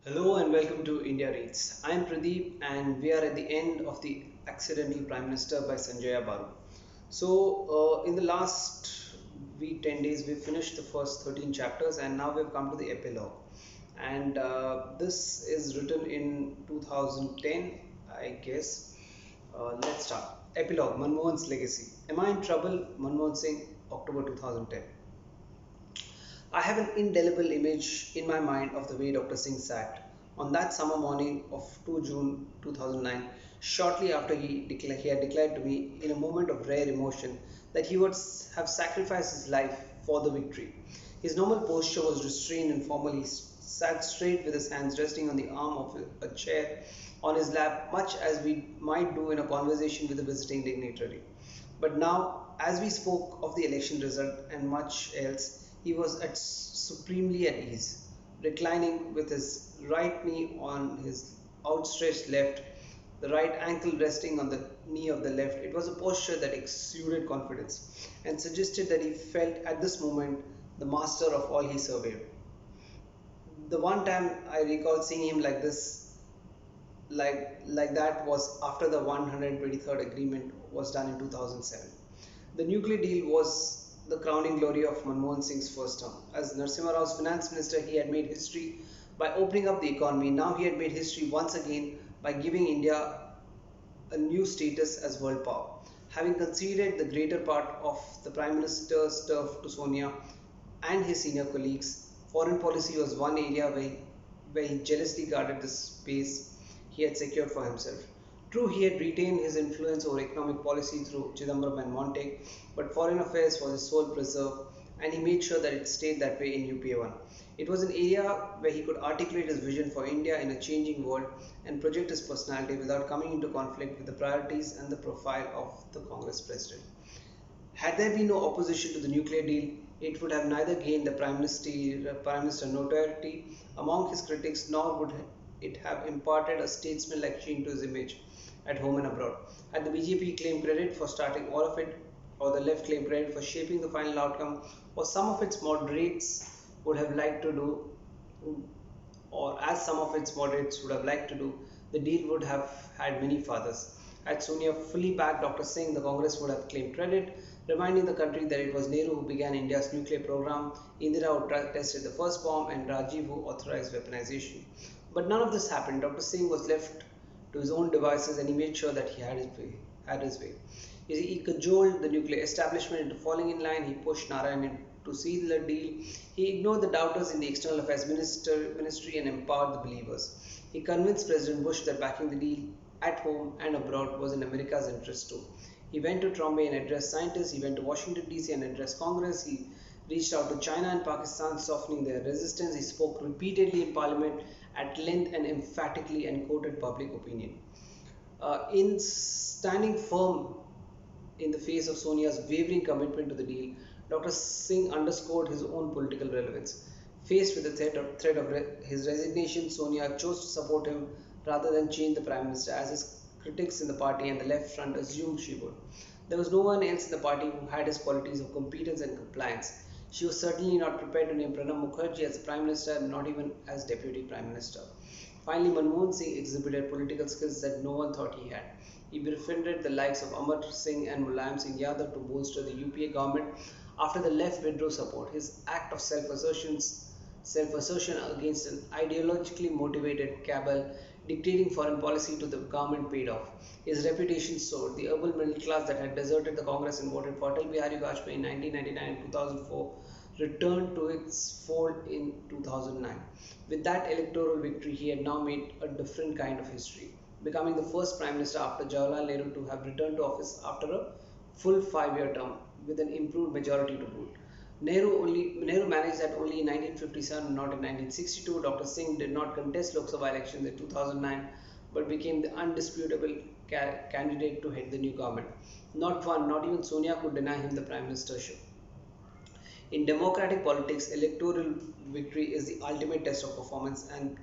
Hello and welcome to India Reads. I am Pradeep and we are at the end of the Accidental Prime Minister by Sanjaya Baru. In the last week, 10 days, we finished the first 13 chapters and now we've come to the epilogue. And this is written in 2010, I guess. Let's start. Epilogue Manmohan's Legacy. Am I in trouble? Manmohan Singh, October 2010. I have an indelible image in my mind of the way Dr. Singh sat on that summer morning of 2 June 2009, shortly after he had declared to me, in a moment of rare emotion, that he would have sacrificed his life for the victory. His normal posture was restrained and formal. He sat straight with his hands resting on the arm of a chair on his lap, much as we might do in a conversation with a visiting dignitary. But now, as we spoke of the election result and much else, he was supremely at ease, reclining with his right knee on his outstretched left, the right ankle resting on the knee of the left. It was a posture that exuded confidence and suggested that he felt at this moment the master of all he surveyed. The one time I recall seeing him like this, like that, was after the 123rd agreement was done in 2007. The nuclear deal was the crowning glory of Manmohan Singh's first term. As Narasimha Rao's finance minister, he had made history by opening up the economy. Now he had made history once again by giving India a new status as world power. Having conceded the greater part of the Prime Minister's turf to Sonia and his senior colleagues, foreign policy was one area where he jealously guarded the space he had secured for himself. True, he had retained his influence over economic policy through Chidambaram and Monte, but foreign affairs was his sole preserve, and he made sure that it stayed that way in UPA 1. It was an area where he could articulate his vision for India in a changing world and project his personality without coming into conflict with the priorities and the profile of the Congress president. Had there been no opposition to the nuclear deal, it would have neither gained the Prime Minister notoriety among his critics nor would it have imparted a statesman-like sheen to his image at home and abroad. Had the BJP claimed credit for starting all of it, or the left claimed credit for shaping the final outcome, or some of its moderates would have liked to do, or as some of its moderates would have liked to do, the deal would have had many fathers. Had Sonia fully backed Dr. Singh, the Congress would have claimed credit, reminding the country that it was Nehru who began India's nuclear program, Indira who tested the first bomb, and Rajiv who authorized weaponization. But none of this happened. Dr. Singh was left to his own devices and he made sure that he had his way. You see, he cajoled the nuclear establishment into falling in line. He pushed Narayan to seal the deal. He ignored the doubters in the External Affairs Ministry and empowered the believers. He convinced President Bush that backing the deal at home and abroad was in America's interest too. He went to Trombay and addressed scientists. He went to Washington DC and addressed Congress. He reached out to China and Pakistan, softening their resistance. He spoke repeatedly in Parliament at length and emphatically and quoted public opinion. In standing firm in the face of Sonia's wavering commitment to the deal, Dr. Singh underscored his own political relevance. Faced with the threat of his resignation, Sonia chose to support him rather than change the Prime Minister, as his critics in the party and the left front assumed she would. There was no one else in the party who had his qualities of competence and compliance. She was certainly not prepared to name Pranab Mukherjee as Prime Minister and not even as Deputy Prime Minister. Finally, Manmohan Singh exhibited political skills that no one thought he had. He befriended the likes of Amar Singh and Mulayam Singh Yadav to bolster the UPA government after the left withdrew support. His act of self-assertion against an ideologically motivated cabal dictating foreign policy to the government paid off. His reputation soared. The urban middle class that had deserted the Congress and voted for Atal Bihari Vajpayee in 1999 and 2004 returned to its fold in 2009. With that electoral victory, he had now made a different kind of history, becoming the first Prime Minister after Jawaharlal Nehru to have returned to office after a full 5-year term with an improved majority to boot. Nehru managed that only in 1957, not in 1962. Dr. Singh did not contest Lok Sabha elections in 2009, but became the undisputable candidate to head the new government. Not one, not even Sonia could deny him the prime ministership. In democratic politics, electoral victory is the ultimate test of performance and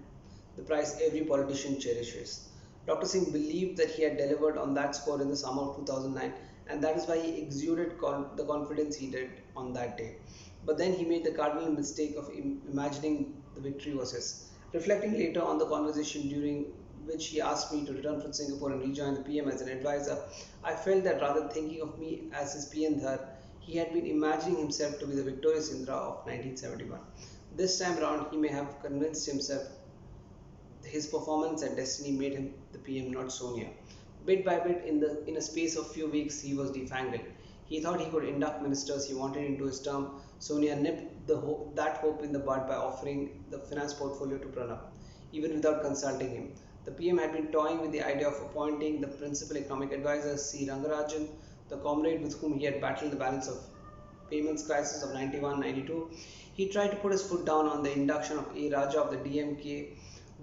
the prize every politician cherishes. Dr. Singh believed that he had delivered on that score in the summer of 2009, and that is why he exuded the confidence he did on that day. But then he made the cardinal mistake of imagining the victory was his. Reflecting later on the conversation during which he asked me to return from Singapore and rejoin the PM as an advisor, I felt that rather than thinking of me as his PN he had been imagining himself to be the victorious Indra of 1971. This time round, he may have convinced himself his performance and destiny made him the PM, not Sonia. Bit by bit, in a space of few weeks, he was defangled. He thought he could induct ministers he wanted into his term. Sonia nipped that hope in the bud by offering the finance portfolio to Pranab, even without consulting him. The PM had been toying with the idea of appointing the principal economic advisor, C. Rangarajan, the comrade with whom he had battled the balance of payments crisis of 91-92. He tried to put his foot down on the induction of A. Raja of the DMK.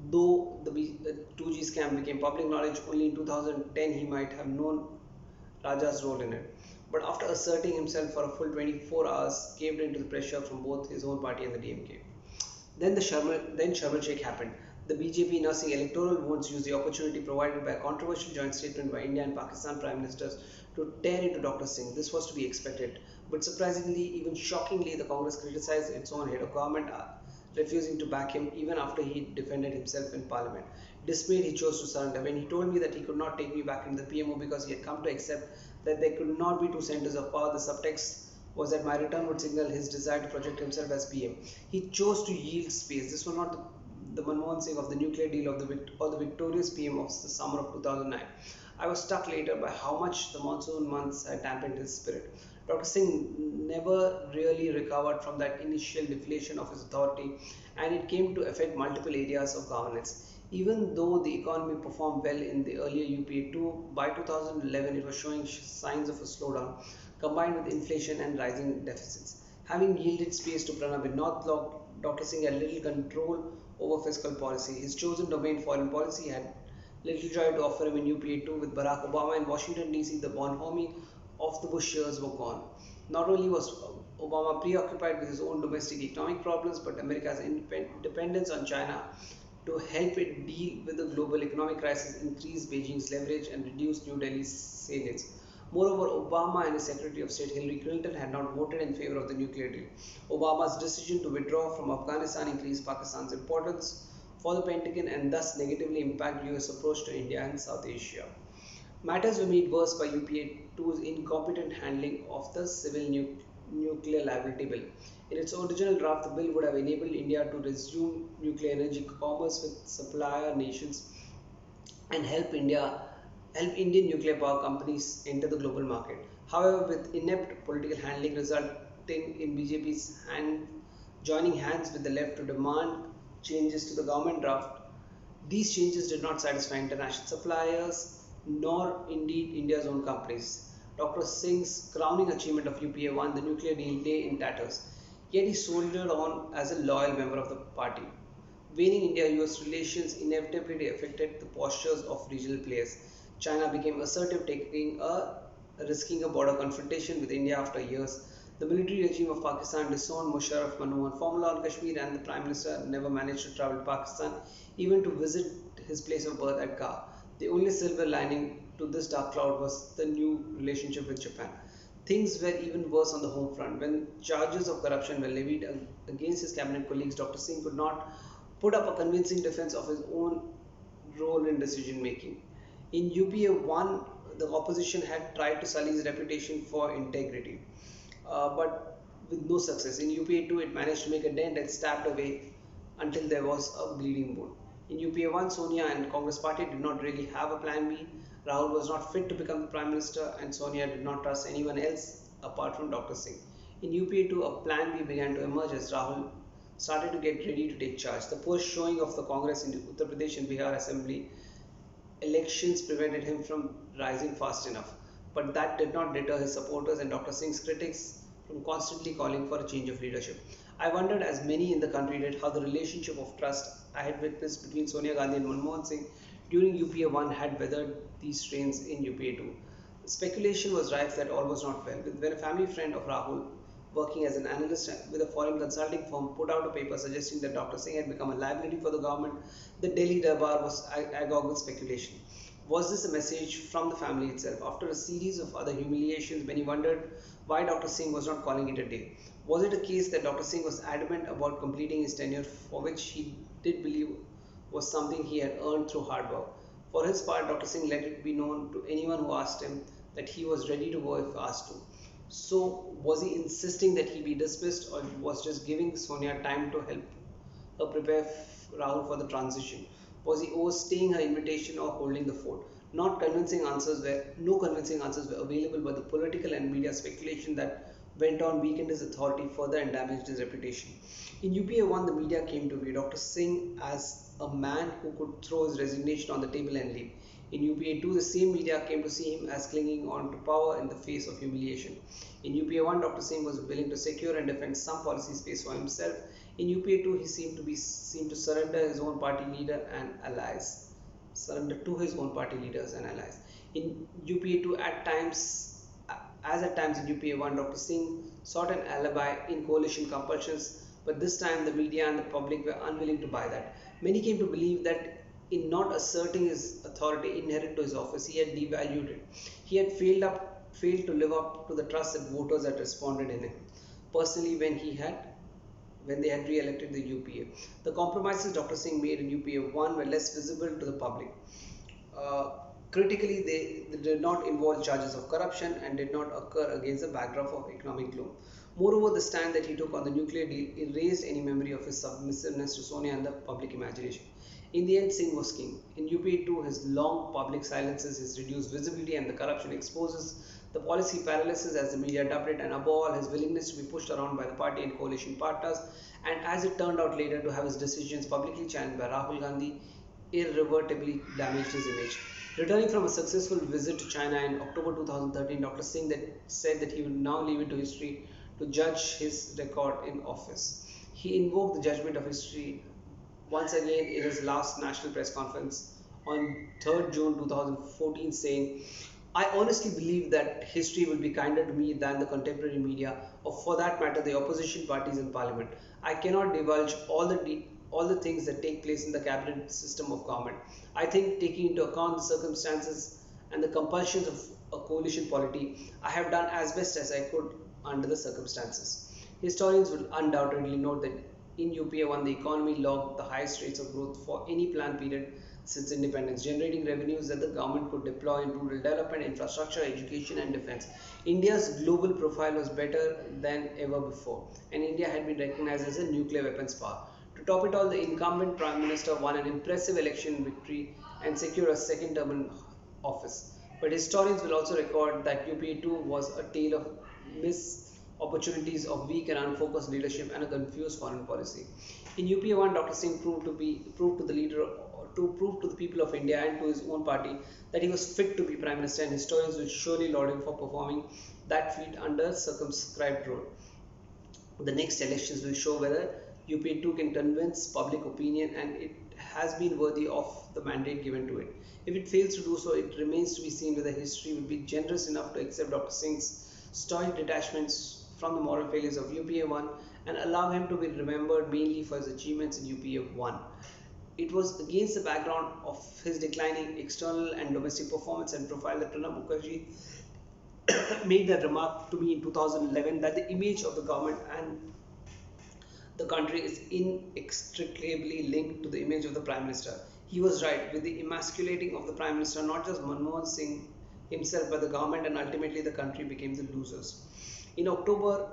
Though the 2G scam became public knowledge only in 2010, he might have known Raja's role in it. But after asserting himself for a full 24 hours, caved into the pressure from both his own party and the DMK. Then Sharm Sheikh happened. The BJP, nursing electoral votes, used the opportunity provided by a controversial joint statement by India and Pakistan Prime Ministers to tear into Dr. Singh. This was to be expected. But surprisingly, even shockingly, the Congress criticized its own head of government, refusing to back him even after he defended himself in Parliament. Dismayed, he chose to surrender. When he told me that he could not take me back into the PMO because he had come to accept that there could not be two centers of power, the subtext was that my return would signal his desire to project himself as PM. He chose to yield space. This was not the Manmohan Singh of the nuclear deal or the victorious PM of the summer of 2009. I was struck later by how much the monsoon months had dampened his spirit. Dr. Singh never really recovered from that initial deflation of his authority, and it came to affect multiple areas of governance. Even though the economy performed well in the earlier UPA2, by 2011 it was showing signs of a slowdown, combined with inflation and rising deficits. Having yielded space to Pranab in North Block, Dr. Singh had little control over fiscal policy. His chosen domain, foreign policy, had little joy to offer him in UPA2. With Barack Obama in Washington DC, the bonhomie of the Bush years were gone. Not only was Obama preoccupied with his own domestic economic problems, but America's dependence on China to help it deal with the global economic crisis increased Beijing's leverage and reduced New Delhi's salience. Moreover, Obama and his Secretary of State Hillary Clinton had not voted in favor of the nuclear deal. Obama's decision to withdraw from Afghanistan increased Pakistan's importance for the Pentagon and thus negatively impacted US approach to India and South Asia. Matters were made worse by UPA2's incompetent handling of the civil nuclear liability bill. In its original draft, the bill would have enabled India to resume nuclear energy commerce with supplier nations and help Indian nuclear power companies enter the global market. However, with inept political handling resulting in BJP's joining hands with the left to demand changes to the government draft, these changes did not satisfy international suppliers nor indeed India's own companies. Dr. Singh's crowning achievement of UPA1, the nuclear deal, lay in tatters. Yet he soldiered on as a loyal member of the party. Waning India-US relations inevitably affected the postures of regional players. China became assertive, risking a border confrontation with India after years. The military regime of Pakistan disowned Musharraf Manmohan formula on Kashmir, and the Prime Minister never managed to travel to Pakistan, even to visit his place of birth at Gah. The only silver lining to this dark cloud was the new relationship with Japan. Things were even worse on the home front. When charges of corruption were levied against his cabinet colleagues, Dr. Singh could not put up a convincing defense of his own role in decision making. In UPA 1, the opposition had tried to sully his reputation for integrity, but with no success. In UPA 2, it managed to make a dent and stabbed away until there was a bleeding wound. In UPA 1, Sonia and Congress party did not really have a plan B. Rahul was not fit to become the Prime Minister, and Sonia did not trust anyone else apart from Dr. Singh. In UPA 2, a plan B began to emerge as Rahul started to get ready to take charge. The poor showing of the Congress in Uttar Pradesh and Bihar Assembly elections prevented him from rising fast enough. But that did not deter his supporters and Dr. Singh's critics from constantly calling for a change of leadership. I wondered, as many in the country did, how the relationship of trust I had witnessed between Sonia Gandhi and Manmohan Singh during UPA 1 had weathered these strains in UPA 2. Speculation was rife that all was not well. When a family friend of Rahul, working as an analyst with a foreign consulting firm, put out a paper suggesting that Dr. Singh had become a liability for the government, the Delhi Darbar was agog with speculation. Was this a message from the family itself? After a series of other humiliations, many wondered why Dr. Singh was not calling it a day. Was it a case that Dr. Singh was adamant about completing his tenure, for which he did believe was something he had earned through hard work? For his part, Dr. Singh let it be known to anyone who asked him that he was ready to go if asked to. So, was he insisting that he be dismissed, or was just giving Sonia time to help her prepare Rahul for the transition? Was he overstaying her invitation or holding the fort? No convincing answers were available, but the political and media speculation that went on weakened his authority further and damaged his reputation. In UPA 1, the media came to view Dr. Singh as a man who could throw his resignation on the table and leave. In UPA 2, the same media came to see him as clinging on to power in the face of humiliation. In UPA 1, Dr. Singh was willing to secure and defend some policy space for himself. In UPA 2, he seemed to surrender his own party leader and allies. Surrender to his own party leaders and allies. In UPA 2, at times in UPA 1, Dr. Singh sought an alibi in coalition compulsions, but this time the media and the public were unwilling to buy that. Many came to believe that in not asserting his authority inherent to his office, he had devalued it. He had failed to live up to the trust that voters had responded in him. Personally, when they had re-elected the UPA. The compromises Dr. Singh made in UPA 1 were less visible to the public. Uh, Critically, they did not involve charges of corruption and did not occur against the backdrop of economic gloom. Moreover, the stand that he took on the nuclear deal erased any memory of his submissiveness to Sonia in the public imagination. In the end, Singh was king. In UPA 2, his long public silences, his reduced visibility, and the corruption exposes the policy paralysis, as the media dubbed it, and above all, his willingness to be pushed around by the party and coalition partners, and as it turned out later, to have his decisions publicly challenged by Rahul Gandhi, irreversibly damaged his image. Returning from a successful visit to China in October 2013, Dr. Singh said that he would now leave it to history to judge his record in office. He invoked the judgment of history once again in his last national press conference on 3rd June 2014, saying, "I honestly believe that history will be kinder to me than the contemporary media, or for that matter, the opposition parties in parliament. I cannot divulge all the things that take place in the cabinet system of government. I think, taking into account the circumstances and the compulsions of a coalition polity, I have done as best as I could under the circumstances." Historians will undoubtedly note that in UPA 1, the economy logged the highest rates of growth for any planned period since independence, generating revenues that the government could deploy in rural development, infrastructure, education, and defense. India's global profile was better than ever before, and India had been recognized as a nuclear weapons power. To top it all, the incumbent Prime Minister won an impressive election victory and secured a second term in office. But historians will also record that UPA 2 was a tale of missed opportunities, of weak and unfocused leadership, and a confused foreign policy. In UPA 1, Dr. Singh proved to the leader to prove to the people of India and to his own party that he was fit to be Prime Minister, and historians will surely laud him for performing that feat under circumscribed role. The next elections will show whether UPA 2 can convince public opinion and it has been worthy of the mandate given to it. If it fails to do so, it remains to be seen whether history will be generous enough to accept Dr. Singh's stoic detachments from the moral failures of UPA 1 and allow him to be remembered mainly for his achievements in UPA 1. It was against the background of his declining external and domestic performance and profile that Pranab Mukherjee made that remark to me in 2011 that the image of the government and the country is inextricably linked to the image of the Prime Minister. He was right, with the emasculating of the Prime Minister, not just Manmohan Singh himself, but the government and ultimately the country became the losers. In October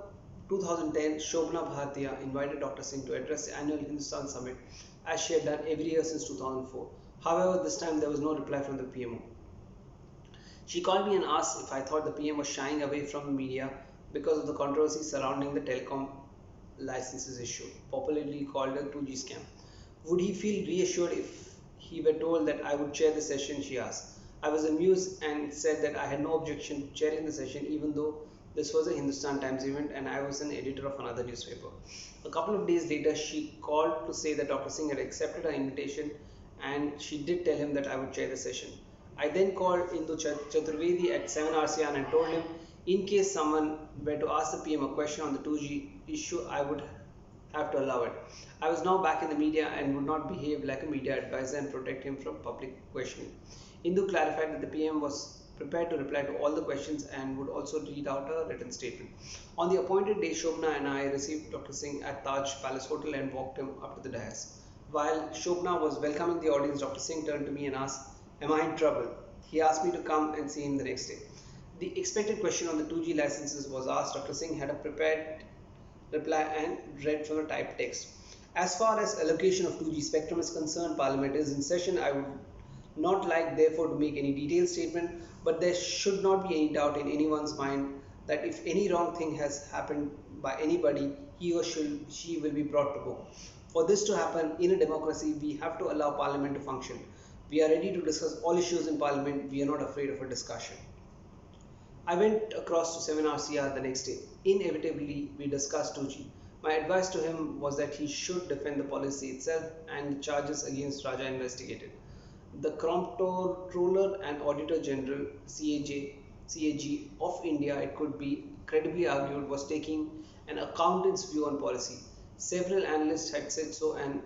2010, Shobna Bhartiya invited Dr. Singh to address the annual Hindustan Summit as she had done every year since 2004. However, this time there was no reply from the PMO. She called me and asked if I thought the PM was shying away from the media because of the controversy surrounding the telecom licenses issue, popularly called a 2G scam. Would he feel reassured if he were told that I would chair the session, she asked. I was amused and said that I had no objection to chairing the session even though this was a Hindustan Times event and I was an editor of another newspaper. A couple of days later, she called to say that Dr. Singh had accepted her invitation and she did tell him that I would chair the session. I then called Indu Chaturvedi at 7 RCN and told him in case someone were to ask the PM a question on the 2G issue, I would have to allow it. I was now back in the media and would not behave like a media advisor and protect him from public questioning. Indu clarified that the PM was prepared to reply to all the questions and would also read out a written statement. On the appointed day, Shobna and I received Dr. Singh at Taj Palace Hotel and walked him up to the dais. While Shobna was welcoming the audience, Dr. Singh turned to me and asked, "Am I in trouble?" He asked me to come and see him the next day. The expected question on the 2G licenses was asked. Dr. Singh had a prepared reply and read from a typed text. As far as allocation of 2G spectrum is concerned, Parliament is in session. I would not like therefore to make any detailed statement, but there should not be any doubt in anyone's mind that if any wrong thing has happened by anybody, he or she will be brought to book. For this to happen in a democracy, we have to allow Parliament to function. We are ready to discuss all issues in Parliament. We are not afraid of a discussion. I went across to 7RCR the next day. Inevitably, we discussed 2G. My advice to him was that he should defend the policy itself and the charges against Raja investigated. The Comptroller and Auditor General CAG of India, it could be credibly argued, was taking an accountant's view on policy. Several analysts had said so, and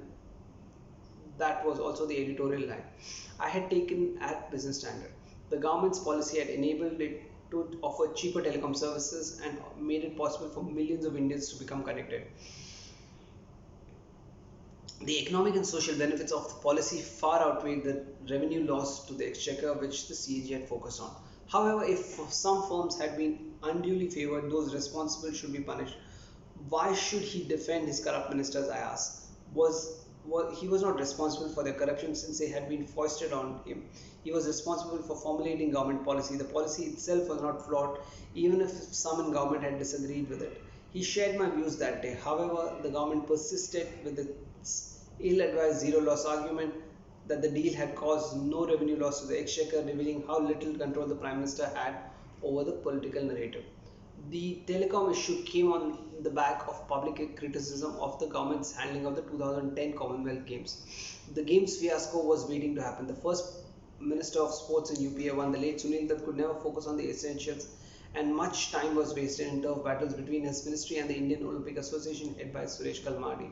that was also the editorial line I had taken at Business Standard. The government's policy had enabled it to offer cheaper telecom services and made it possible for millions of Indians to become connected. The economic and social benefits of the policy far outweighed the revenue loss to the exchequer which the CAG had focused on. However, if some firms had been unduly favoured, those responsible should be punished. Why should he defend his corrupt ministers, I asked. He was not responsible for their corruption since they had been foisted on him. He was responsible for formulating government policy. The policy itself was not flawed, even if some in government had disagreed with it. He shared my views that day. However, the government persisted with its ill-advised zero-loss argument that the deal had caused no revenue loss to the exchequer, revealing how little control the Prime Minister had over the political narrative. The telecom issue came on the back of public criticism of the government's handling of the 2010 Commonwealth Games. The Games fiasco was waiting to happen. The first Minister of Sports in UPA 1, the late Sunil Dutt, could never focus on the essentials, and much time was wasted in turf battles between his ministry and the Indian Olympic Association headed by Suresh Kalmadi.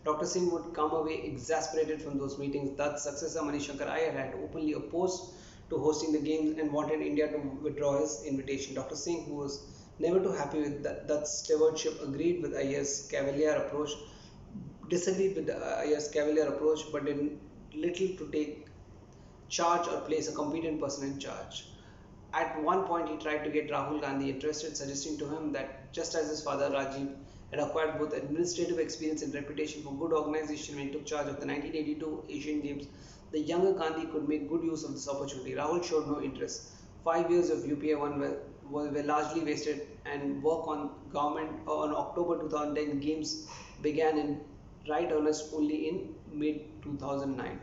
Dr. Singh would come away exasperated from those meetings. Dutt's successor Manishankar Iyer had openly opposed to hosting the games and wanted India to withdraw his invitation. Dr. Singh, who was never too happy with Dutt's stewardship, agreed with Iyer's cavalier approach, disagreed with Iyer's cavalier approach, but did little to take charge or place a competent person in charge. At one point, he tried to get Rahul Gandhi interested, suggesting to him that just as his father Rajiv had acquired both administrative experience and reputation for good organization when he took charge of the 1982 Asian Games, the younger Gandhi could make good use of this opportunity. Rahul showed no interest. 5 years of UPA 1 were largely wasted, and work on government on October 2010 Games began in right earnest only in mid 2009.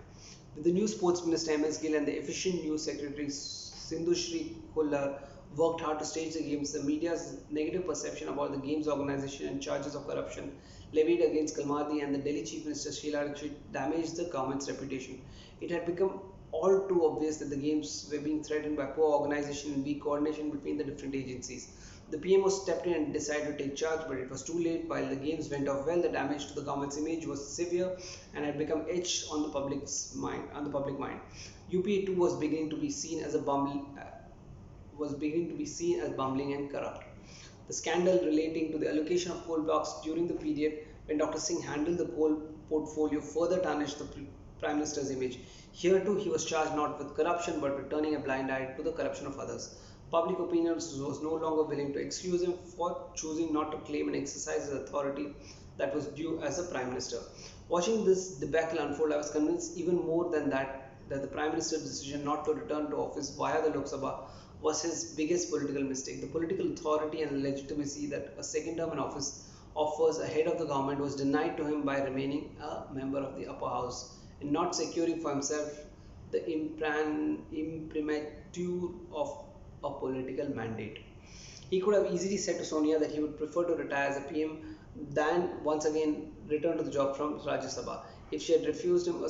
With the new sports minister MS Gill and the efficient news secretary Sindhu Shri Kullar worked hard to stage the games, the media's negative perception about the games organization and charges of corruption levied against Kalmadi and the Delhi Chief Minister Sheila Dikshit damaged the government's reputation. It had become all too obvious that the games were being threatened by poor organization and weak coordination between the different agencies. The PMO stepped in and decided to take charge, but it was too late. While the games went off well, the damage to the government's image was severe and had become etched on the public mind. UPA 2 was beginning to be seen as bumbling and corrupt. The scandal relating to the allocation of coal blocks during the period when Dr. Singh handled the coal portfolio further tarnished the Prime Minister's image. Here too, he was charged not with corruption but with turning a blind eye to the corruption of others. Public opinion was no longer willing to excuse him for choosing not to claim and exercise his authority that was due as a Prime Minister. Watching this debacle unfold, I was convinced even more than that the Prime Minister's decision not to return to office via the Lok Sabha was his biggest political mistake. The political authority and legitimacy that a second term in office offers a head of the government was denied to him by remaining a member of the upper house and not securing for himself the imprimatur of a political mandate. He could have easily said to Sonia that he would prefer to retire as a PM than once again return to the job from Rajya Sabha. If she had refused him a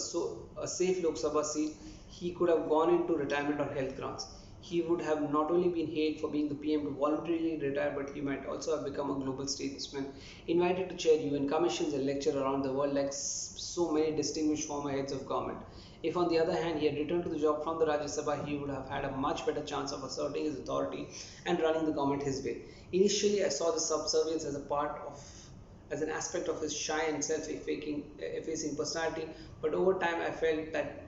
safe Lok Sabha seat, he could have gone into retirement on health grounds. He would have not only been hailed for being the PM to voluntarily retire, but he might also have become a global statesman, invited to chair UN commissions and lecture around the world like so many distinguished former heads of government. If, on the other hand, he had returned to the job from the Rajya Sabha, he would have had a much better chance of asserting his authority and running the government his way. Initially, I saw the subservience as a part of as an aspect of his shy and self-effacing personality, but over time I felt that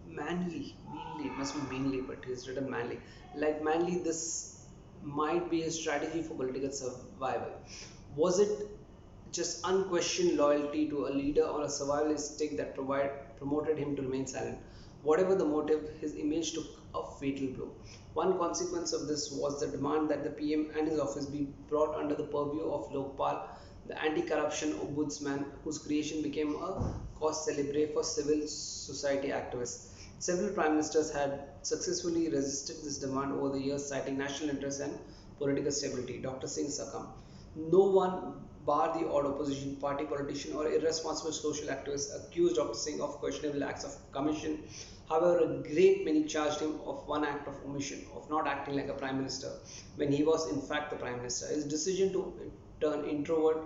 mainly, it must be mainly, but he's written manly. Like manly, this might be his strategy for political survival. Was it just unquestioned loyalty to a leader or a survivalist stick that promoted him to remain silent? Whatever the motive, his image took a fatal blow. One consequence of this was the demand that the PM and his office be brought under the purview of Lokpal, the anti-corruption ombudsman, whose creation became a cause célèbre for civil society activists. Several prime ministers had successfully resisted this demand over the years, citing national interest and political stability. Dr. Singh succumbed. No one, bar the odd opposition party politician or irresponsible social activist, accused Dr. Singh of questionable acts of commission. However, a great many charged him of one act of omission, of not acting like a prime minister when he was in fact the prime minister. His decision to turn introvert,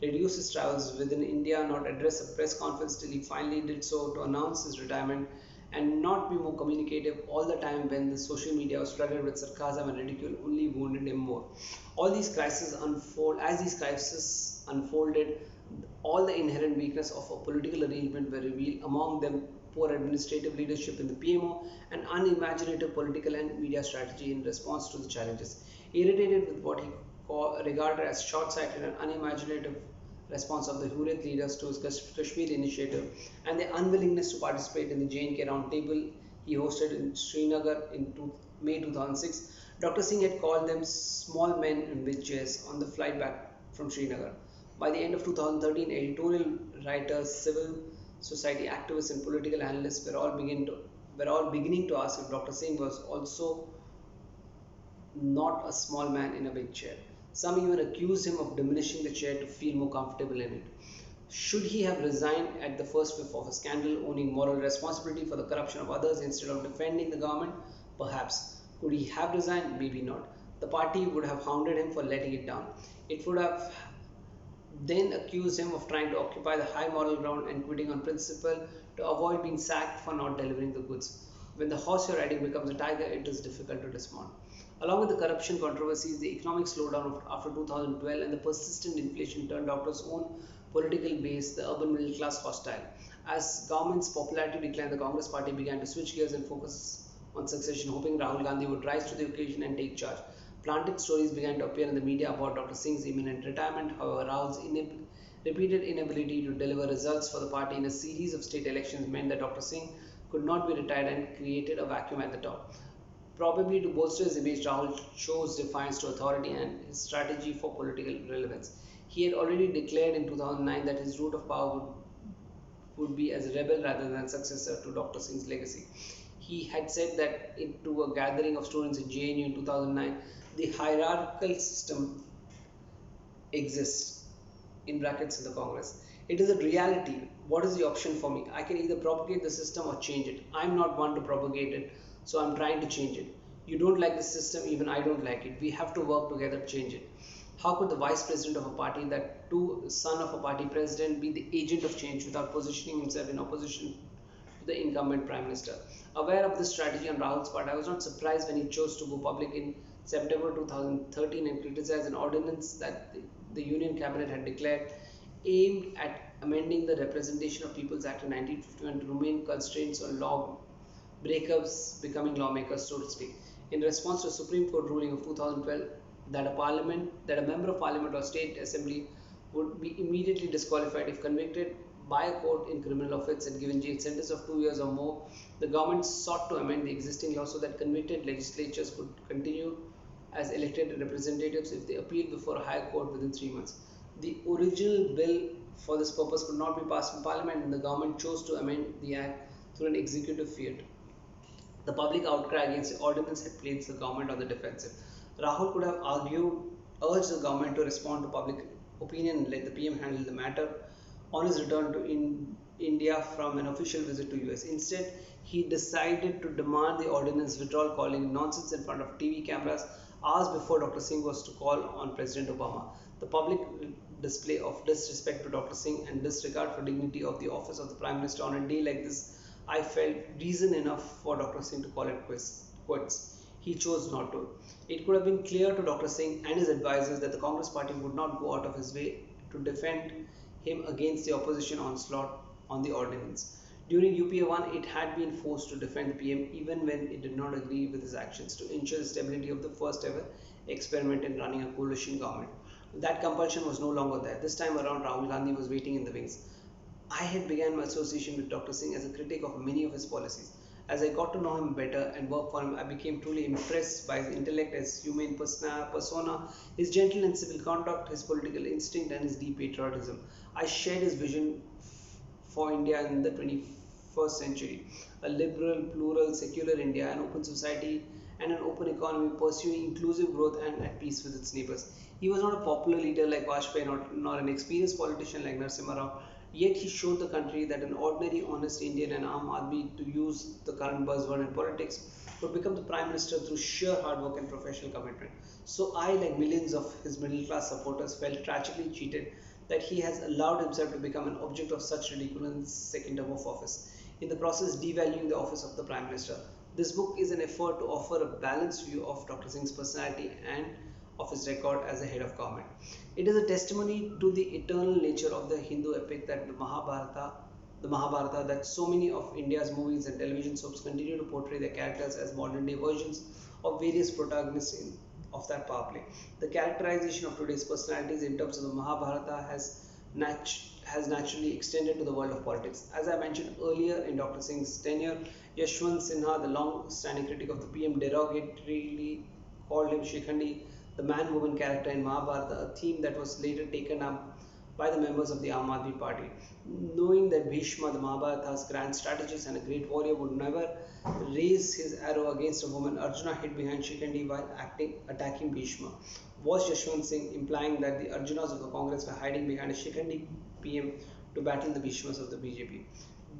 reduce his travels within India, not address a press conference till he finally did so to announce his retirement, and not be more communicative all the time when the social media was flooded with sarcasm and ridicule only wounded him more. As these crises unfolded, all the inherent weakness of a political arrangement were revealed, among them poor administrative leadership in the PMO and unimaginative political and media strategy in response to the challenges. Irritated with what he regarded as short-sighted and unimaginative response of the Hurriyat leaders to his Kashmir initiative and their unwillingness to participate in the J&K roundtable he hosted in Srinagar in May 2006, Dr. Singh had called them small men in big chairs on the flight back from Srinagar. By the end of 2013, editorial writers, civil society activists, and political analysts were all beginning to ask if Dr. Singh was also not a small man in a big chair. Some even accused him of diminishing the chair to feel more comfortable in it. Should he have resigned at the first whiff of a scandal, owning moral responsibility for the corruption of others instead of defending the government? Perhaps. Could he have resigned? Maybe not. The party would have hounded him for letting it down. It would have then accused him of trying to occupy the high moral ground and quitting on principle to avoid being sacked for not delivering the goods. When the horse you're riding becomes a tiger, it is difficult to dismount. Along with the corruption controversies, the economic slowdown after 2012 and the persistent inflation turned Doctor's own political base, the urban middle class, hostile. As government's popularity declined, the Congress party began to switch gears and focus on succession, hoping Rahul Gandhi would rise to the occasion and take charge. Planted stories began to appear in the media about Dr. Singh's imminent retirement. However, Rahul's repeated inability to deliver results for the party in a series of state elections meant that Dr. Singh could not be retired and created a vacuum at the top. Probably to bolster his image, Rahul chose defiance to authority and his strategy for political relevance. He had already declared in 2009 that his route of power would be as a rebel rather than successor to Dr. Singh's legacy. He had said that to a gathering of students in JNU in 2009, the hierarchical system exists in brackets in the Congress. It is a reality. What is the option for me? I can either propagate the system or change it. I'm not one to propagate it, so I'm trying to change it. You don't like the system, even I don't like it. We have to work together to change it. How could the vice president of a party, that too son of a party president, be the agent of change without positioning himself in opposition to the incumbent prime minister? Aware of this strategy on Rahul's part, I was not surprised when he chose to go public in September 2013 and criticize an ordinance that the Union Cabinet had declared aimed at amending the Representation of People's Act of 1951 to remain constraints on law breakers becoming lawmakers, so to speak. In response to a Supreme Court ruling of 2012 that a member of parliament or state assembly would be immediately disqualified if convicted by a court in criminal offence and given jail sentence of 2 years or more, the government sought to amend the existing law so that convicted legislatures could continue as elected representatives if they appealed before a higher court within 3 months. The original bill for this purpose could not be passed in parliament, and the government chose to amend the act through an executive fiat. The public outcry against the ordinance had placed the government on the defensive. Rahul could have urged the government to respond to public opinion and let the PM handle the matter on his return to India from an official visit to US. Instead, he decided to demand the ordinance withdrawal, calling nonsense in front of TV cameras hours before Dr. Singh was to call on President Obama. The public display of disrespect to Dr. Singh and disregard for dignity of the office of the Prime Minister on a day like this, I felt reason enough for Dr. Singh to call it quits. He chose not to. It could have been clear to Dr. Singh and his advisors that the Congress party would not go out of his way to defend him against the opposition onslaught on the ordinance. During UPA 1, it had been forced to defend the PM even when it did not agree with his actions to ensure the stability of the first ever experiment in running a coalition government. That compulsion was no longer there. This time around, Rahul Gandhi was waiting in the wings. I had begun my association with Dr. Singh as a critic of many of his policies. As I got to know him better and work for him, I became truly impressed by his intellect, his humane persona, his gentle and civil conduct, his political instinct, and his deep patriotism. I shared his vision for India in the 21st century, a liberal, plural, secular India, an open society, and an open economy pursuing inclusive growth and at peace with its neighbors. He was not a popular leader like Vajpayee, nor an experienced politician like Narasimha Rao, yet he showed the country that an ordinary, honest Indian and Aam Aadmi, to use the current buzzword in politics, could become the Prime Minister through sheer hard work and professional commitment. So I, like millions of his middle class supporters, felt tragically cheated that he has allowed himself to become an object of such ridicule in his second term of office, in the process devaluing the office of the Prime Minister. This book is an effort to offer a balanced view of Dr. Singh's personality and of his record as a head of government. It is a testimony to the eternal nature of the Hindu epic that the Mahabharata, that so many of India's movies and television soaps continue to portray their characters as modern day versions of various protagonists of that power play. The characterization of today's personalities in terms of the Mahabharata has naturally extended to the world of politics. As I mentioned earlier, in Dr. Singh's tenure, Yashwant Sinha, the long-standing critic of the PM, derogatorily called him Shikhandi, the man-woman character in Mahabharata, a theme that was later taken up by the members of the Aam Aadmi party. Knowing that Bheeshma, the Mahabharata's grand strategist and a great warrior, would never raise his arrow against a woman, Arjuna hid behind Shikhandi while attacking Bheeshma. Was Yashwant Singh implying that the Arjunas of the Congress were hiding behind a Shikhandi PM to battle the Bheeshmas of the BJP?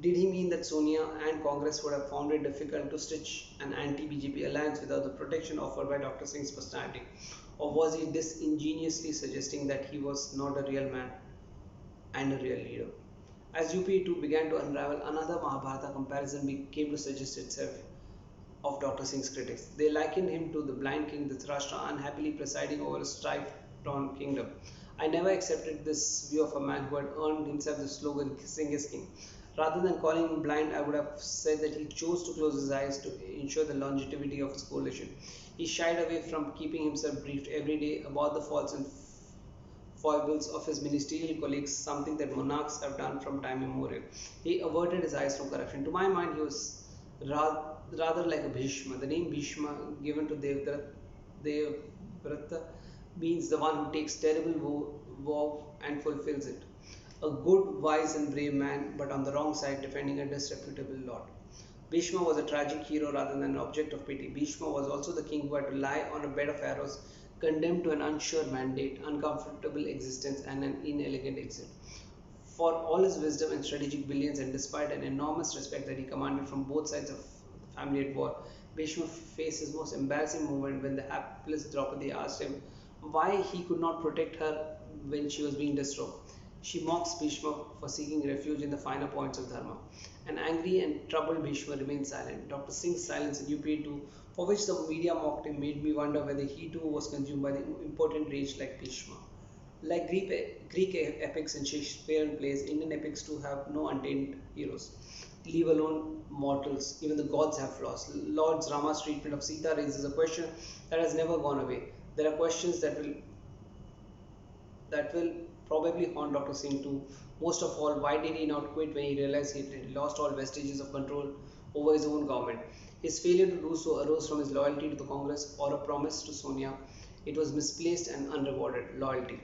Did he mean that Sonia and Congress would have found it difficult to stitch an anti-BJP alliance without the protection offered by Dr. Singh's personality? Or was he disingenuously suggesting that he was not a real man and a real leader? As UPA2 began to unravel, another Mahabharata comparison came to suggest itself of Dr. Singh's critics. They likened him to the blind king Dhritarashtra, unhappily presiding over a strife-torn kingdom. I never accepted this view of a man who had earned himself the slogan Singh is King. Rather than calling him blind, I would have said that he chose to close his eyes to ensure the longevity of his coalition. He shied away from keeping himself briefed every day about the faults and foibles of his ministerial colleagues, something that monarchs have done from time immemorial. He averted his eyes from corruption. To my mind, he was rather like a Bhishma. The name Bhishma, given to Devrata, means the one who takes terrible vow and fulfills it. A good, wise and brave man, but on the wrong side, defending a disreputable lord. Bhishma was a tragic hero rather than an object of pity. Bhishma was also the king who had to lie on a bed of arrows, condemned to an unsure mandate, uncomfortable existence, and an inelegant exit. For all his wisdom and strategic brilliance, and despite an enormous respect that he commanded from both sides of the family at war, Bhishma faced his most embarrassing moment when the hapless Draupadi asked him why he could not protect her when she was being distraught. She mocks Bhishma for seeking refuge in the finer points of dharma. An angry and troubled Bhishma remained silent. Dr. Singh's silence in UPA2, for which the media mocked him, made me wonder whether he too was consumed by the impotent rage like Bhishma. Like Greek epics and Shakespearean plays, Indian epics too have no untamed heroes, leave alone mortals. Even the gods have flaws. Lord Rama's treatment of Sita raises a question that has never gone away. There are questions that will probably haunt Dr. Singh too. Most of all, why did he not quit when he realized he had lost all vestiges of control over his own government? His failure to do so arose from his loyalty to the Congress or a promise to Sonia. It was misplaced and unrewarded loyalty.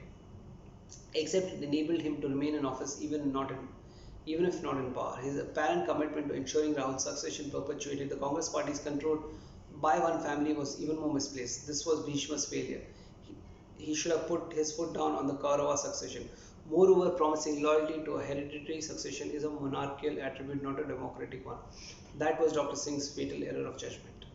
Except it enabled him to remain in office even if not in power. His apparent commitment to ensuring Rahul's succession perpetuated the Congress party's control by one family was even more misplaced. This was Bhishma's failure. He should have put his foot down on the Kaurava succession. Moreover, promising loyalty to a hereditary succession is a monarchical attribute, not a democratic one. That was Dr. Singh's fatal error of judgment.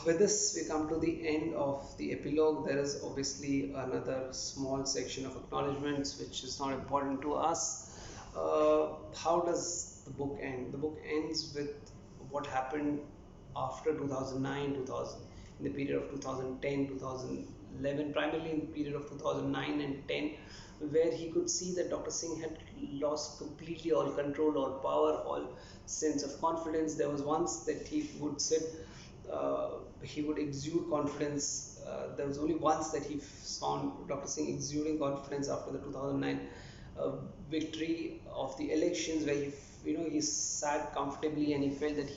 With this, we come to the end of the epilogue. There is obviously another small section of acknowledgements which is not important to us. How does the book end? The book ends with what happened after 2009, 2000, in the period of 2010, 2011, primarily in the period of 2009 and 10, where he could see that Dr. Singh had lost completely all control, all power, all sense of confidence. There was once that uh, he would exude confidence. There was only once that he saw Dr. Singh exuding confidence after the 2009 uh, victory of the elections, where he sat comfortably and he felt that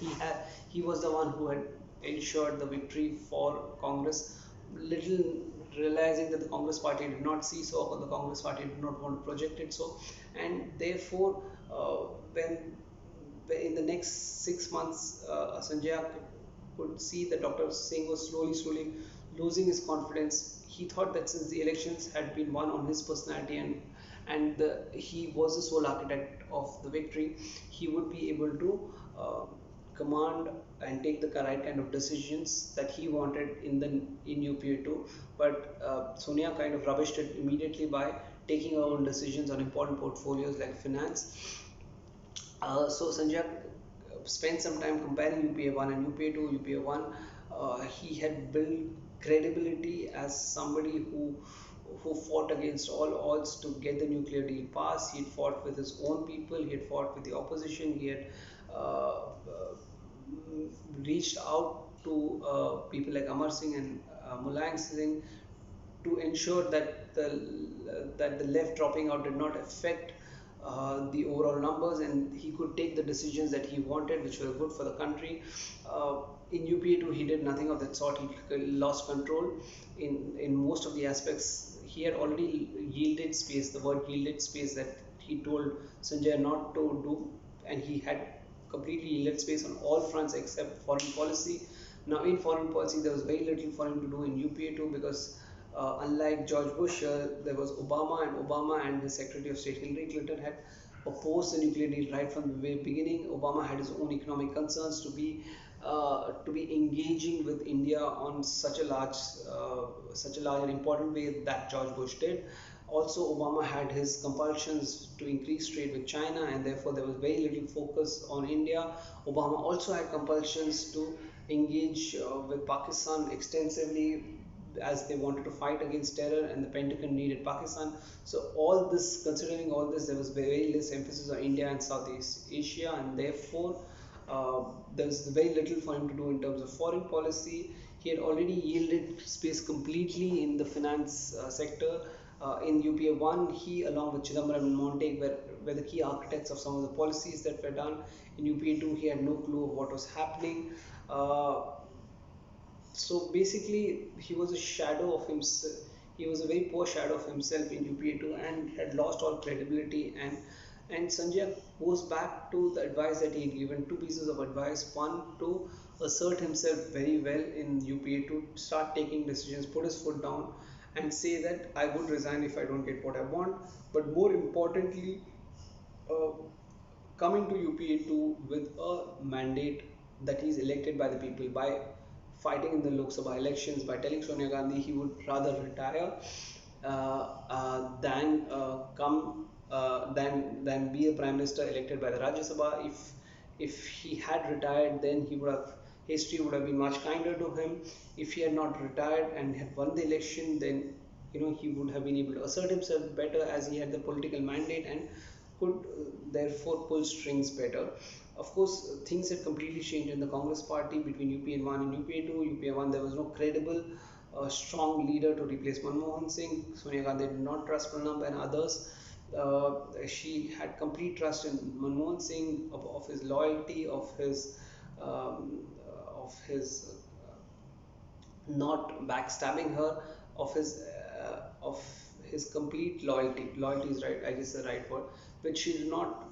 he was the one who had ensured the victory for Congress. Little realizing that the Congress party did not see so, or the Congress party did not want to project it so, and therefore, when in the next 6 months, Sanjaya could see that Dr. Singh was slowly losing his confidence. He thought that since the elections had been won on his personality, and he was the sole architect of the victory, he would be able to command and take the right kind of decisions that he wanted in UPA2. But Sonia kind of rubbished it immediately by taking her own decisions on important portfolios like finance. So Sanjay spent some time comparing UPA1 and UPA2. UPA1, he had built credibility as somebody who fought against all odds to get the nuclear deal passed. He had fought with his own people. He had fought with the opposition. He had reached out to people like Amar Singh and Mulayam Singh to ensure that the left dropping out did not affect the overall numbers, and he could take the decisions that he wanted, which were good for the country. In UPA2, he did nothing of that sort. He lost control in most of the aspects. He had already yielded space, the word yielded space that he told Sanjay not to do, and he had completely yielded space on all fronts except foreign policy. Now, in foreign policy, there was very little for him to do in UPA2 because unlike George Bush, there was Obama, and Obama and his Secretary of State Hillary Clinton had opposed the nuclear deal right from the very beginning. Obama had his own economic concerns to be engaging with India on such a large and important way that George Bush did. Also, Obama had his compulsions to increase trade with China, and therefore there was very little focus on India. Obama also had compulsions to engage with Pakistan extensively, as they wanted to fight against terror, and the Pentagon needed Pakistan. So considering all this, there was very less emphasis on India and Southeast Asia, and therefore there's very little for him to do in terms of foreign policy. He had already yielded space completely in the finance sector. In UPA 1, he, along with Chidambaram and Montague, were the key architects of some of the policies that were done. In UPA 2, he had no clue of what was happening. So basically, he was a shadow of himself. He was a very poor shadow of himself in UPA2 and had lost all credibility. And Sanjay goes back to the advice that he had given, two pieces of advice. One, to assert himself very well in UPA2, start taking decisions, put his foot down, and say that I would resign if I don't get what I want. But more importantly, uh, coming to UPA2 with a mandate that he is elected by the people, by fighting in the Lok Sabha elections, by telling Sonia Gandhi he would rather retire than come than be a prime minister elected by the Rajya Sabha. If he had retired, then history would have been much kinder to him. If he had not retired and had won the election, then he would have been able to assert himself better, as he had the political mandate and could therefore pull strings better. Of course, things had completely changed in the Congress party between UPA1 and UPA2. UPA1, there was no credible, strong leader to replace Manmohan Singh. Sonia Gandhi did not trust Pranab and others. She had complete trust in Manmohan Singh, of his loyalty, um, of his not backstabbing her, of his complete loyalty. Loyalty is right, I guess, the right word. But she did not.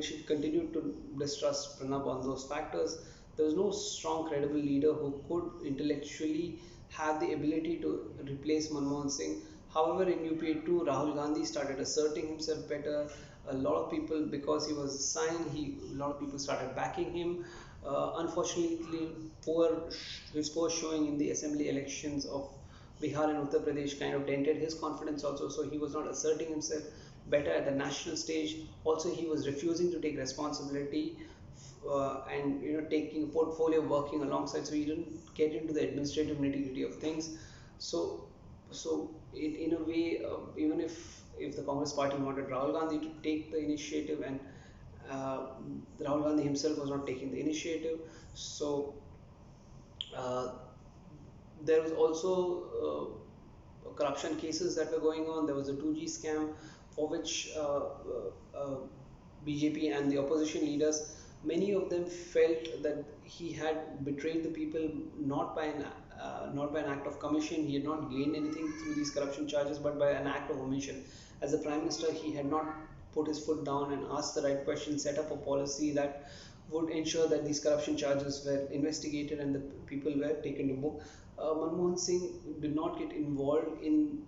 She continued to distrust Pranab on those factors. There was no strong, credible leader who could intellectually have the ability to replace Manmohan Singh. However, in UPA2, Rahul Gandhi started asserting himself better. A lot of people, because he was a sign, a lot of people started backing him. Unfortunately, his poor showing in the assembly elections of Bihar and Uttar Pradesh kind of dented his confidence also. So he was not asserting himself better at the national stage. Also, he was refusing to take responsibility and taking a portfolio working alongside. So he didn't get into the administrative nitty gritty of things. So in a way, even if the Congress party wanted Rahul Gandhi to take the initiative, and uh, Rahul Gandhi himself was not taking the initiative. So uh, there was also corruption cases that were going on. There was a 2G scam for which BJP and the opposition leaders, many of them felt that he had betrayed the people, not by an act of commission. He had not gained anything through these corruption charges, but by an act of omission. As a prime minister, he had not put his foot down and asked the right questions, set up a policy that would ensure that these corruption charges were investigated and the people were taken to book. Manmohan Singh did not get involved in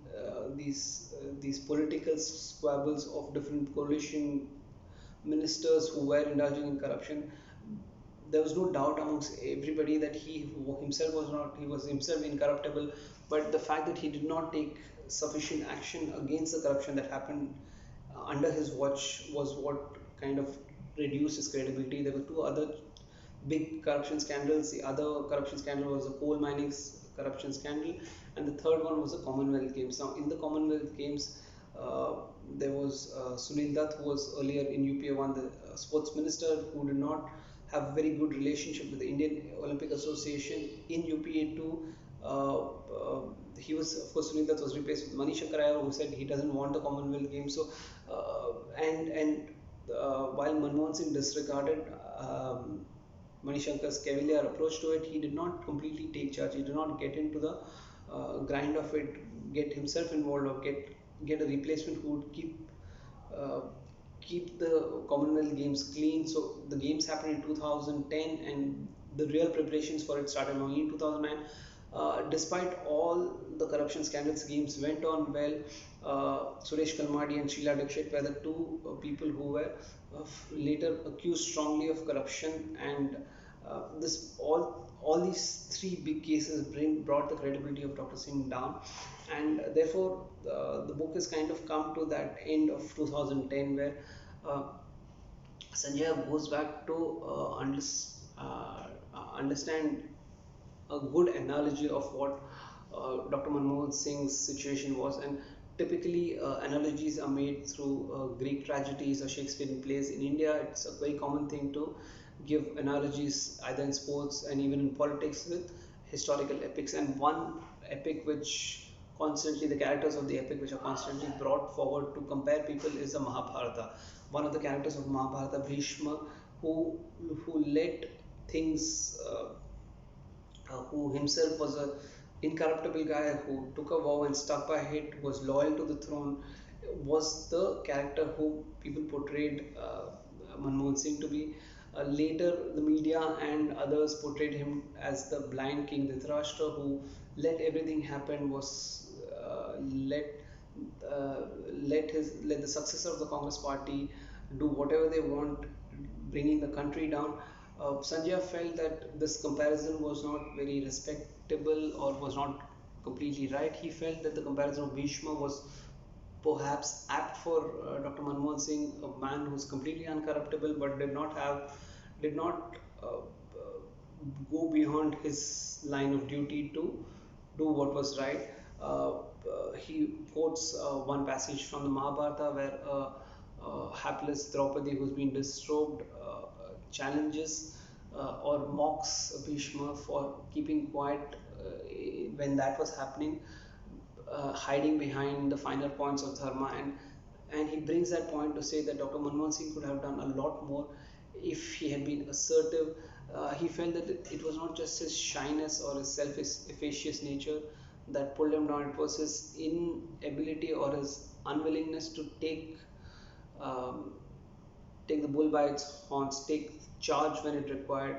these political squabbles of different coalition ministers who were indulging in corruption. There was no doubt amongst everybody that he was himself incorruptible, but the fact that he did not take sufficient action against the corruption that happened under his watch was what kind of reduced his credibility. There were two other big corruption scandals. The other corruption scandal was the coal mining corruption scandal, and the third one was the Commonwealth Games. Now, in the Commonwealth Games, uh, there was Sunil Dutt, who was earlier in UPA 1 the sports minister, who did not have a very good relationship with the Indian Olympic Association. In UPA 2, he was, of course, Sunil Dutt was replaced with Manish Shankar, who said he doesn't want the Commonwealth Games. So, while Manmohan Singh disregarded Manishankar's cavalier approach to it, he did not completely take charge. He did not get into the grind of it, get himself involved, or get a replacement who would uh, keep the Commonwealth Games clean. So the games happened in 2010, and the real preparations for it started only in 2009. Despite all the corruption scandals, games went on well. Suresh Kalmadi and Sheila Dikshit were the two people who were later accused strongly of corruption, and this all these three big cases brought the credibility of Dr. Singh down, and therefore the book has kind of come to that end of 2010 where uh, Sanjay goes back to understand a good analogy of what Dr. Manmohan Singh's situation was. And typically, analogies are made through Greek tragedies or Shakespearean plays. In India, it's a very common thing to give analogies either in sports and even in politics with historical epics. And one epic which constantly, the characters of the epic which are constantly brought forward to compare people is the Mahabharata. One of the characters of Mahabharata, Bheeshma, who let things who himself was a incorruptible guy who took a vow and stuck by it, was loyal to the throne, was the character who people portrayed Manmohan Singh to be. Later, the media and others portrayed him as the blind king Dhritarashtra who let everything happen, was uh, let the successor of the Congress party do whatever they want, bringing the country down. Sanjay felt that this comparison was not very respectable or was not completely right. He felt that the comparison of Bheeshma was perhaps apt for Dr. Manmohan Singh, a man who's completely uncorruptible but did not go beyond his line of duty to do what was right. He quotes one passage from the Mahabharata where hapless Draupadi, who's been disrobed, challenges or mocks Bhishma for keeping quiet when that was happening, hiding behind the finer points of dharma, and he brings that point to say that Dr. Manmohan Singh could have done a lot more if he had been assertive. He felt that it was not just his shyness or his self-efficacious nature that pulled him down. It was his inability or his unwillingness to um, take the bull by its horns, take charge when it required,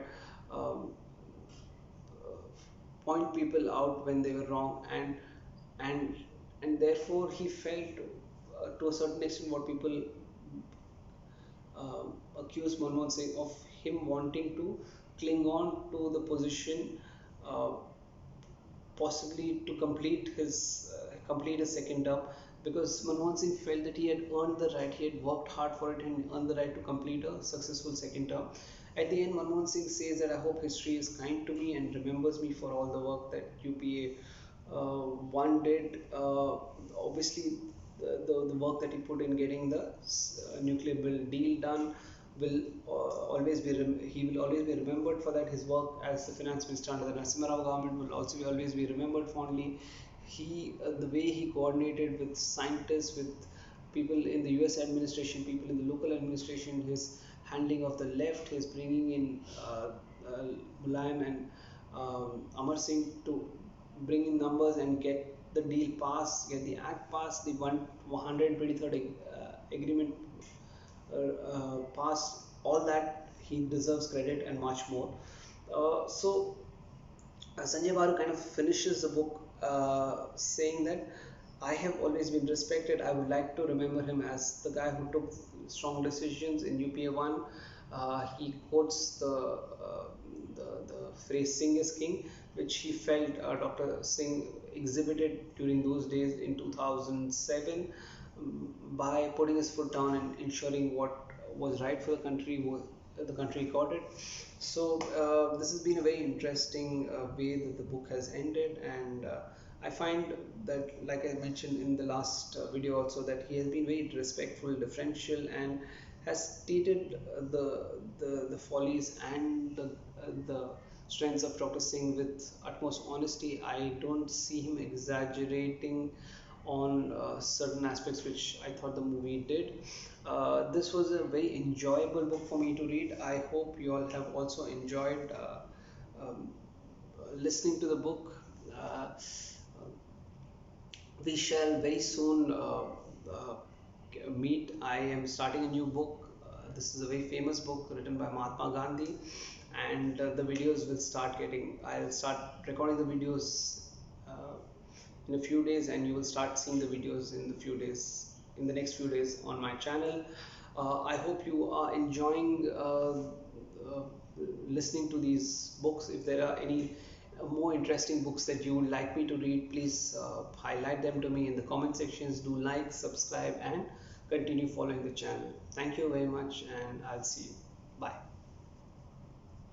um, point people out when they were wrong, and and therefore he felt to a certain extent what people accused Manmohan Singh of, him wanting to cling on to the position, uh, possibly to complete his second term, because Manmohan Singh felt that he had earned the right, he had worked hard for it and earned the right to complete a successful second term. At the end, Manmohan Singh says that I hope history is kind to me and remembers me for all the work that UPA one did. Obviously, the work that he put in getting the nuclear bill deal done will he will always be remembered for that. His work as the finance minister under the Narasimha Rao government will also always be remembered fondly. The way he coordinated with scientists, with people in the US administration, people in the local administration, his handling of the left, his bringing in uh, Mulayam and Amar Singh to bring in numbers and get the deal passed, get the act passed, the 123rd agreement passed. All that, he deserves credit and much more. So Sanjay Baru kind of finishes the book saying that I have always been respected. I would like to remember him as the guy who took strong decisions in UPA 1. He quotes the phrase Singh is King, which he felt Dr. Singh exhibited during those days in 2007, by putting his foot down and ensuring what was right for the country, the country got it. So this has been a very interesting way that the book has ended, and I find that, like I mentioned in the last video also, that he has been very respectful, differential, and has stated the follies and the strengths of Dr. Singh with utmost honesty. I don't see him exaggerating on certain aspects, which I thought the movie did. This was a very enjoyable book for me to read. I hope you all have also enjoyed um, listening to the book. We shall very soon meet. I am starting a new book. This is a very famous book written by Mahatma Gandhi, and the videos will start getting. I'll start recording the videos in a few days, and you will start seeing the videos in the next few days on my channel. I hope you are enjoying listening to these books. If there are any more interesting books that you would like me to read, please highlight them to me in the comment sections. Do like, subscribe, and continue following the channel. Thank you very much, and I'll see you. Bye.